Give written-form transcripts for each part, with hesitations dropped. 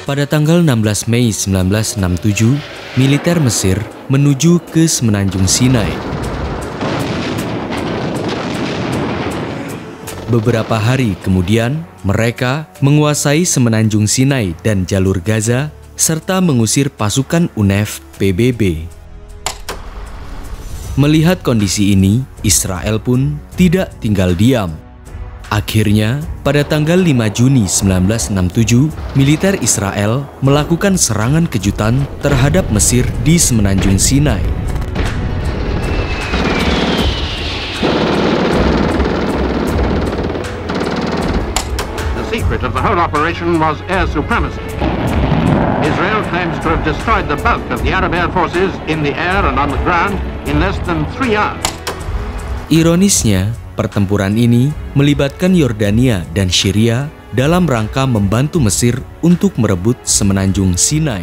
Pada tanggal 16 Mei 1967, militer Mesir menuju ke Semenanjung Sinai. Beberapa hari kemudian, mereka menguasai Semenanjung Sinai dan jalur Gaza, serta mengusir pasukan UNEF PBB. Melihat kondisi ini, Israel pun tidak tinggal diam. Akhirnya, pada tanggal 5 Juni 1967, militer Israel melakukan serangan kejutan terhadap Mesir di Semenanjung Sinai. The secret of the whole operation was air supremacy. Israel claims to have destroyed the bulk of the Arab air forces in the air and on the ground in less than 3 hours. Ironisnya, pertempuran ini melibatkan Yordania dan Syria dalam rangka membantu Mesir untuk merebut Semenanjung Sinai.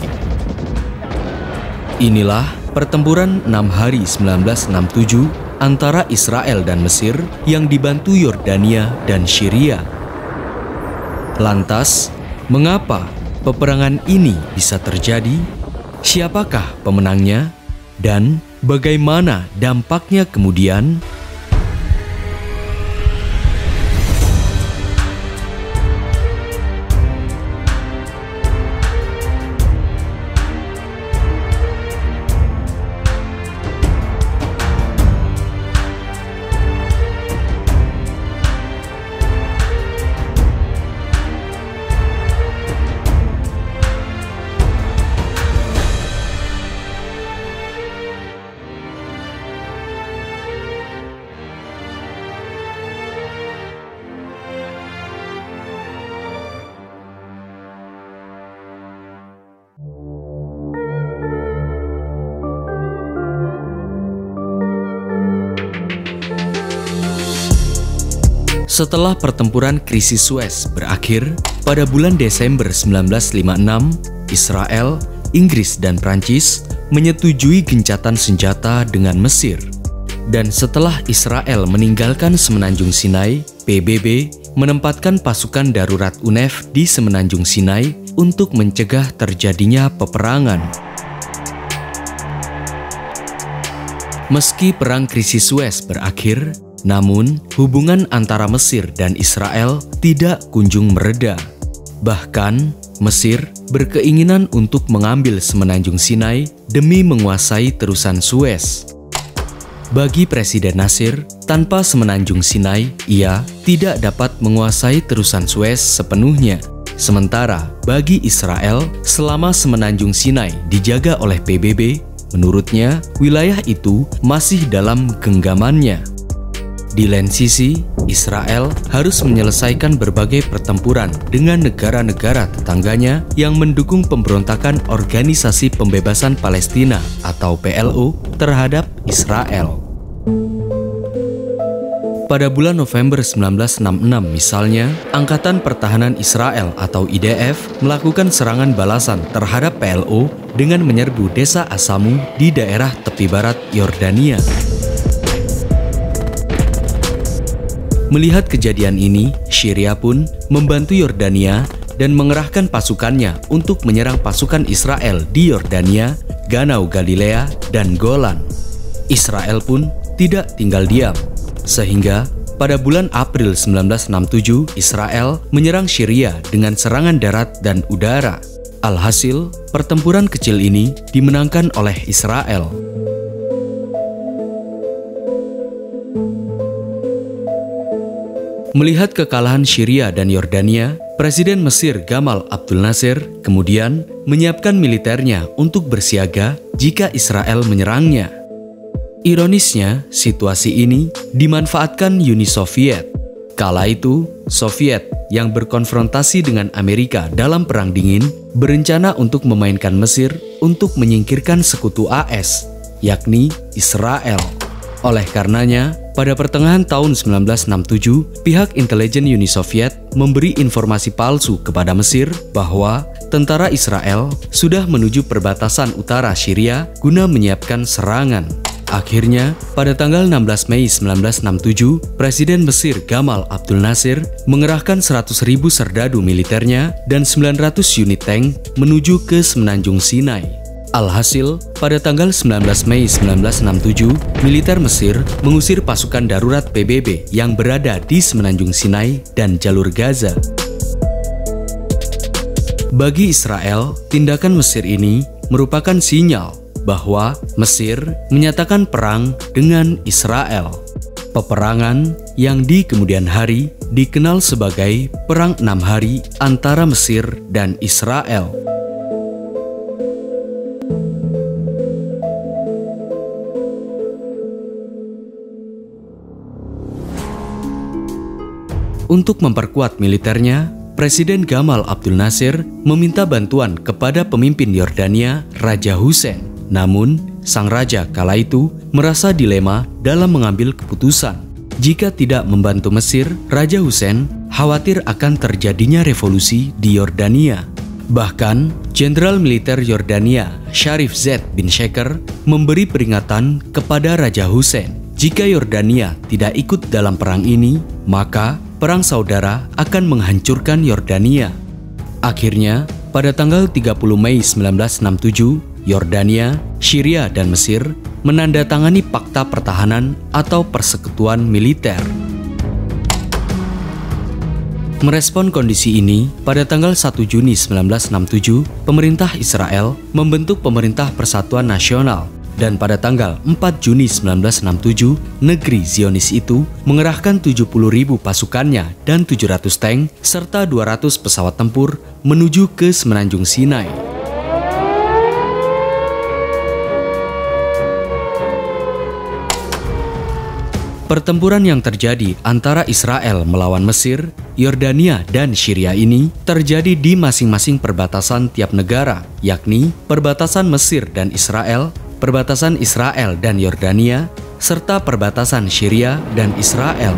Inilah pertempuran 6 hari 1967 antara Israel dan Mesir yang dibantu Yordania dan Syria. Lantas, mengapa peperangan ini bisa terjadi? Siapakah pemenangnya? Dan bagaimana dampaknya kemudian? Setelah pertempuran krisis Suez berakhir, pada bulan Desember 1956, Israel, Inggris, dan Prancis menyetujui gencatan senjata dengan Mesir. Dan setelah Israel meninggalkan Semenanjung Sinai, PBB menempatkan pasukan darurat UNEF di Semenanjung Sinai untuk mencegah terjadinya peperangan. Meski perang krisis Suez berakhir, namun, hubungan antara Mesir dan Israel tidak kunjung mereda. Bahkan, Mesir berkeinginan untuk mengambil Semenanjung Sinai demi menguasai terusan Suez. Bagi Presiden Nasir, tanpa Semenanjung Sinai, ia tidak dapat menguasai terusan Suez sepenuhnya. Sementara, bagi Israel, selama Semenanjung Sinai dijaga oleh PBB, menurutnya wilayah itu masih dalam genggamannya. Di lain sisi, Israel harus menyelesaikan berbagai pertempuran dengan negara-negara tetangganya yang mendukung pemberontakan Organisasi Pembebasan Palestina atau PLO terhadap Israel. Pada bulan November 1966 misalnya, Angkatan Pertahanan Israel atau IDF melakukan serangan balasan terhadap PLO dengan menyerbu desa Asamu di daerah tepi barat Yordania. Melihat kejadian ini, Syria pun membantu Yordania dan mengerahkan pasukannya untuk menyerang pasukan Israel di Yordania, Ganau Galilea, dan Golan. Israel pun tidak tinggal diam, sehingga pada bulan April 1967 Israel menyerang Syria dengan serangan darat dan udara. Alhasil, pertempuran kecil ini dimenangkan oleh Israel. Melihat kekalahan Syria dan Yordania, Presiden Mesir Gamal Abdul Nasir kemudian menyiapkan militernya untuk bersiaga jika Israel menyerangnya. Ironisnya, situasi ini dimanfaatkan Uni Soviet. Kala itu, Soviet yang berkonfrontasi dengan Amerika dalam Perang Dingin berencana untuk memainkan Mesir untuk menyingkirkan sekutu AS, yakni Israel. Oleh karenanya, pada pertengahan tahun 1967, pihak intelijen Uni Soviet memberi informasi palsu kepada Mesir bahwa tentara Israel sudah menuju perbatasan utara Syria guna menyiapkan serangan. Akhirnya, pada tanggal 16 Mei 1967, Presiden Mesir Gamal Abdul Nasir mengerahkan 100.000 serdadu militernya dan 900 unit tank menuju ke Semenanjung Sinai. Alhasil, pada tanggal 19 Mei 1967, militer Mesir mengusir pasukan darurat PBB yang berada di Semenanjung Sinai dan jalur Gaza. Bagi Israel, tindakan Mesir ini merupakan sinyal bahwa Mesir menyatakan perang dengan Israel. Peperangan yang di kemudian hari dikenal sebagai Perang 6 Hari antara Mesir dan Israel. Untuk memperkuat militernya, Presiden Gamal Abdul Nasir meminta bantuan kepada pemimpin Yordania, Raja Hussein. Namun, sang raja kala itu merasa dilema dalam mengambil keputusan. Jika tidak membantu Mesir, Raja Hussein khawatir akan terjadinya revolusi di Yordania. Bahkan, Jenderal Militer Yordania, Sharif Z bin Sheker, memberi peringatan kepada Raja Hussein. Jika Yordania tidak ikut dalam perang ini, maka perang saudara akan menghancurkan Yordania. Akhirnya, pada tanggal 30 Mei 1967, Yordania, Syria, dan Mesir menandatangani Fakta Pertahanan atau Persekutuan Militer. Merespon kondisi ini, pada tanggal 1 Juni 1967, pemerintah Israel membentuk Pemerintah Persatuan Nasional. Dan pada tanggal 4 Juni 1967, negeri Zionis itu mengerahkan 70.000 pasukannya dan 700 tank serta 200 pesawat tempur menuju ke Semenanjung Sinai. Pertempuran yang terjadi antara Israel melawan Mesir, Yordania, dan Syria ini terjadi di masing-masing perbatasan tiap negara, yakni perbatasan Mesir dan Israel, perbatasan Israel dan Yordania, serta perbatasan Syria dan Israel.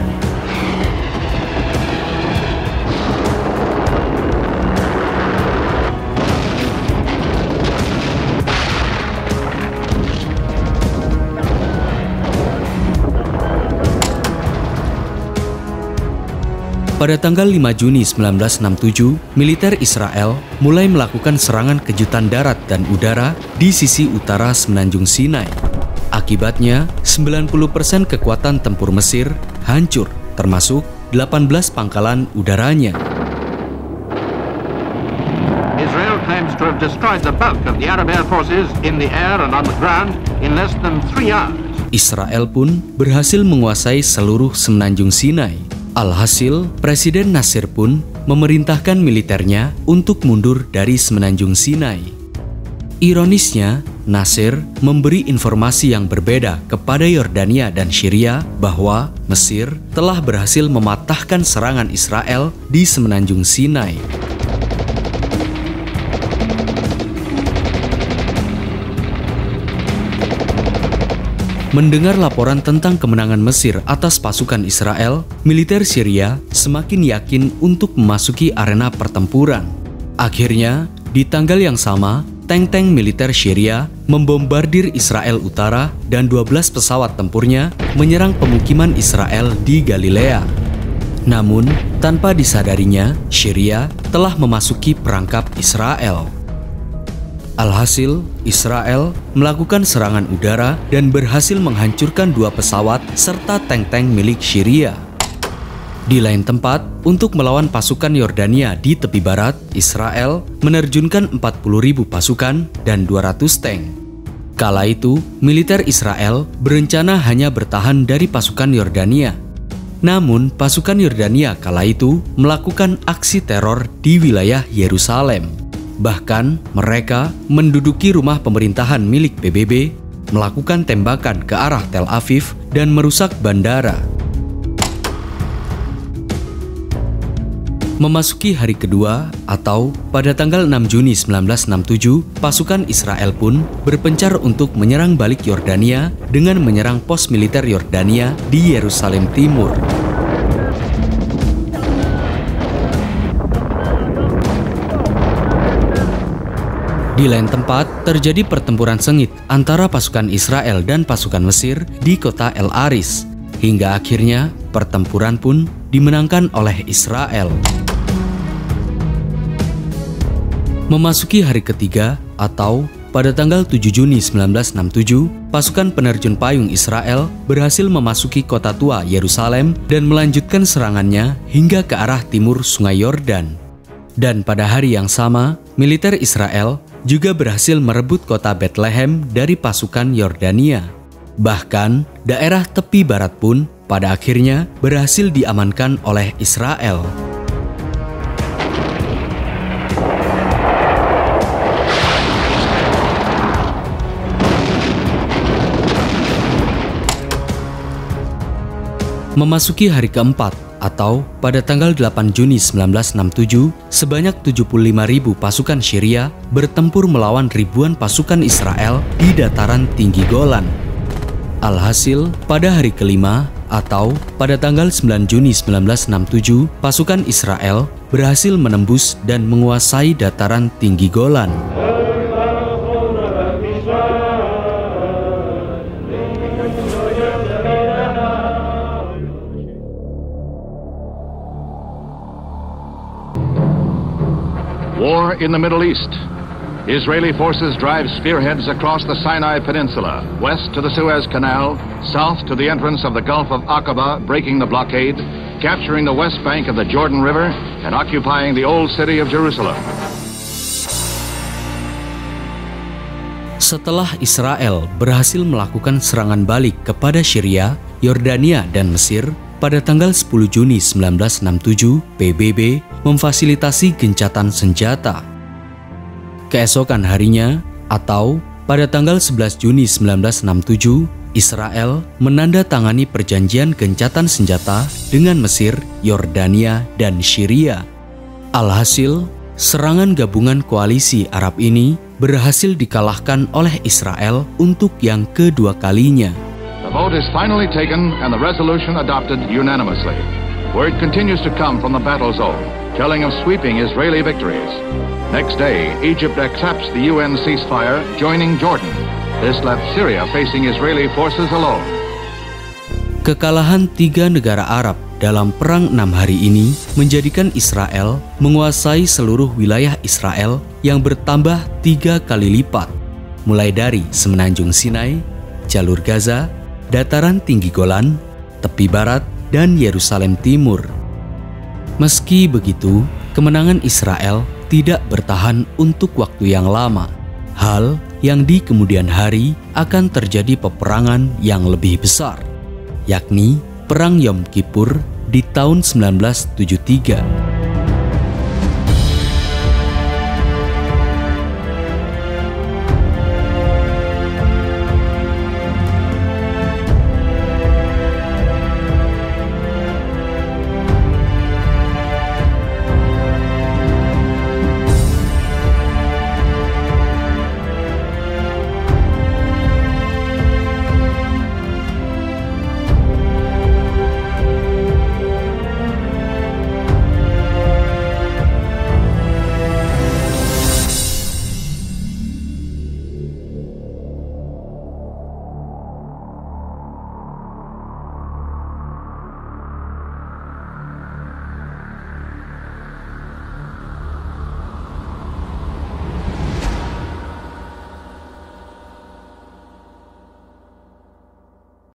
Pada tanggal 5 Juni 1967, militer Israel mulai melakukan serangan kejutan darat dan udara di sisi utara Semenanjung Sinai. Akibatnya, 90% kekuatan tempur Mesir hancur, termasuk 18 pangkalan udaranya. Israel claims to have destroyed the bulk of the Arab air forces in the air and on the ground in less than 3 hours. Israel pun berhasil menguasai seluruh Semenanjung Sinai. Alhasil, Presiden Nasir pun memerintahkan militernya untuk mundur dari Semenanjung Sinai. Ironisnya, Nasir memberi informasi yang berbeda kepada Yordania dan Syria bahwa Mesir telah berhasil mematahkan serangan Israel di Semenanjung Sinai. Mendengar laporan tentang kemenangan Mesir atas pasukan Israel, militer Syria semakin yakin untuk memasuki arena pertempuran. Akhirnya, di tanggal yang sama, tank-tank militer Syria membombardir Israel Utara dan 12 pesawat tempurnya menyerang pemukiman Israel di Galilea. Namun, tanpa disadarinya, Syria telah memasuki perangkap Israel. Alhasil, Israel melakukan serangan udara dan berhasil menghancurkan 2 pesawat serta tank-tank milik Syria. Di lain tempat, untuk melawan pasukan Yordania di tepi barat, Israel menerjunkan 40.000 pasukan dan 200 tank. Kala itu, militer Israel berencana hanya bertahan dari pasukan Yordania. Namun, pasukan Yordania kala itu melakukan aksi teror di wilayah Yerusalem. Bahkan, mereka menduduki rumah pemerintahan milik PBB, melakukan tembakan ke arah Tel Aviv, dan merusak bandara. Memasuki hari kedua, atau pada tanggal 6 Juni 1967, pasukan Israel pun berpencar untuk menyerang balik Yordania dengan menyerang pos militer Yordania di Yerusalem Timur. Di lain tempat, terjadi pertempuran sengit antara pasukan Israel dan pasukan Mesir di kota El Aris, hingga akhirnya pertempuran pun dimenangkan oleh Israel. Memasuki hari ketiga atau pada tanggal 7 Juni 1967, pasukan penerjun payung Israel berhasil memasuki kota tua Yerusalem dan melanjutkan serangannya hingga ke arah timur Sungai Yordan. Dan pada hari yang sama, militer Israel juga berhasil merebut kota Bethlehem dari pasukan Yordania. Bahkan, daerah tepi barat pun pada akhirnya berhasil diamankan oleh Israel. Memasuki hari keempat atau pada tanggal 8 Juni 1967, sebanyak 75.000 pasukan Syria bertempur melawan ribuan pasukan Israel di dataran tinggi Golan. Alhasil, pada hari kelima atau pada tanggal 9 Juni 1967, pasukan Israel berhasil menembus dan menguasai dataran tinggi Golan. War in the Middle East. Israeli forces drive spearheads across the Sinai Peninsula, west to the Suez Canal, south to the entrance of the Gulf of Aqaba, breaking the blockade, capturing the west bank of the Jordan River, and occupying the old city of Jerusalem. Setelah Israel berhasil melakukan serangan balik kepada Syria, Yordania, dan Mesir, pada tanggal 10 Juni 1967, PBB memfasilitasi gencatan senjata. Keesokan harinya, atau pada tanggal 11 Juni 1967, Israel menandatangani perjanjian gencatan senjata dengan Mesir, Yordania, dan Syria. Alhasil, serangan gabungan koalisi Arab ini berhasil dikalahkan oleh Israel untuk yang kedua kalinya. The vote is finally taken and the resolution adopted unanimously. Word continues to come from the battle zone, telling of sweeping Israeli victories. Next day, Egypt accepts the UN ceasefire, joining Jordan. This left Syria facing Israeli forces alone. Kekalahan 3 negara Arab dalam Perang 6 hari ini menjadikan Israel menguasai seluruh wilayah Israel yang bertambah 3 kali lipat, mulai dari Semenanjung Sinai, Jalur Gaza, Dataran Tinggi Golan, Tepi Barat, dan Yerusalem Timur. Meski begitu, kemenangan Israel tidak bertahan untuk waktu yang lama. Hal yang di kemudian hari akan terjadi peperangan yang lebih besar, yakni Perang Yom Kippur di tahun 1973.